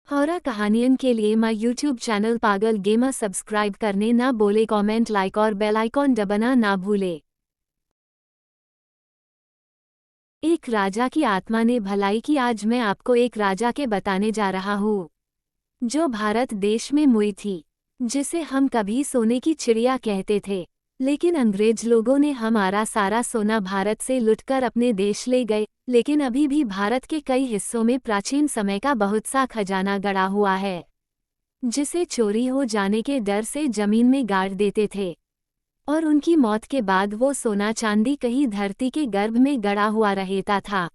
Horror कहानियन के लिए my YouTube channel पागल गेमर सब्सक्राइब करने ना भूले, कमेंट लाइक और बेल आइकॉन दबाना ना भूले। एक राजा की आत्मा ने भलाई की। आज मैं आपको एक राजा के बताने जा रहा हूँ जो भारत देश में मुई थी, जिसे हम कभी सोने की चिड़िया कहते थे। लेकिन अंग्रेज लोगों ने हमारा सारा सोना भारत से लुटकर अपने देश ले गए। लेकिन अभी भी भारत के कई हिस्सों में प्राचीन समय का बहुत सा खजाना गड़ा हुआ है, जिसे चोरी हो जाने के डर से जमीन में गाड़ देते थे और उनकी मौत के बाद वो सोना चांदी कहीं धरती के गर्भ में गड़ा हुआ रहता था।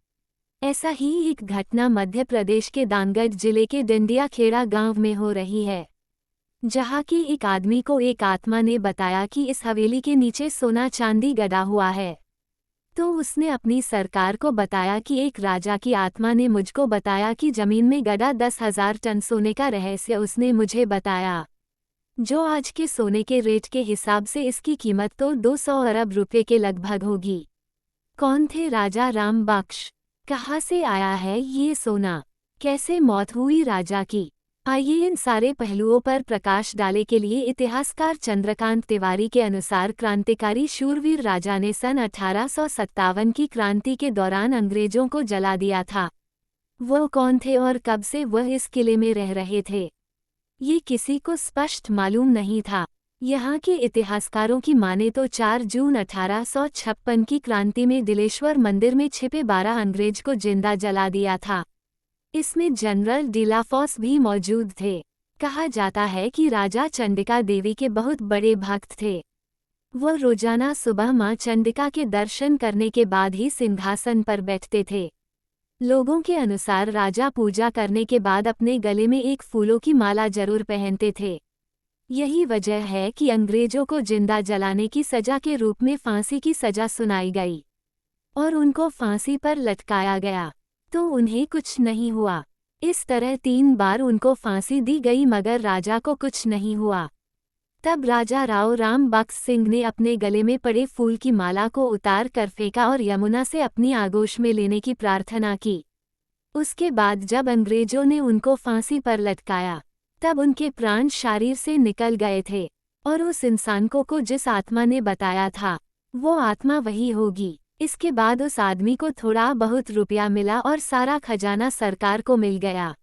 ऐसा ही एक घटना मध्य प्रदेश के दानगढ़ जिले के डिंडिया खेड़ा गांव में हो रही है, जहाँ की एक आदमी को एक आत्मा ने बताया कि इस हवेली के नीचे सोना चांदी गड़ा हुआ है। तो उसने अपनी सरकार को बताया कि एक राजा की आत्मा ने मुझको बताया कि जमीन में गड़ा 10,000 टन सोने का रहस्य उसने मुझे बताया, जो आज के सोने के रेट के हिसाब से इसकी कीमत तो 200 अरब रुपए के लगभग होगी। कौन थे राजा राम बख्श? कहाँ से आया है ये सोना? कैसे मौत हुई राजा की? आइए इन सारे पहलुओं पर प्रकाश डाले के लिए इतिहासकार चंद्रकांत तिवारी के अनुसार क्रांतिकारी शूरवीर राजा ने सन 1857 की क्रांति के दौरान अंग्रेजों को जला दिया था। वो कौन थे और कब से वह इस किले में रह रहे थे, ये किसी को स्पष्ट मालूम नहीं था। यहाँ के इतिहासकारों की माने तो 4 जून 1856 की क्रांति में दिलेश्वर मंदिर में छिपे 12 अंग्रेज को जिंदा जला दिया था। इसमें जनरल डिलाफोस भी मौजूद थे। कहा जाता है कि राजा चंडिका देवी के बहुत बड़े भक्त थे। वह रोजाना सुबह मां चंडिका के दर्शन करने के बाद ही सिंहासन पर बैठते थे। लोगों के अनुसार राजा पूजा करने के बाद अपने गले में एक फूलों की माला जरूर पहनते थे। यही वजह है कि अंग्रेजों को जिंदा जलाने की सजा के रूप में फांसी की सजा सुनाई गई और उनको फांसी पर लटकाया गया, तो उन्हें कुछ नहीं हुआ। इस तरह 3 बार उनको फांसी दी गई मगर राजा को कुछ नहीं हुआ। तब राजा राव राम बख्श सिंह ने अपने गले में पड़े फूल की माला को उतार कर फेंका और यमुना से अपनी आगोश में लेने की प्रार्थना की। उसके बाद जब अंग्रेजों ने उनको फांसी पर लटकाया, तब उनके प्राण शरीर से निकल गए थे और उस इंसान को जिस आत्मा ने बताया था, वो आत्मा वही होगी। इसके बाद उस आदमी को थोड़ा बहुत रुपया मिला और सारा खजाना सरकार को मिल गया।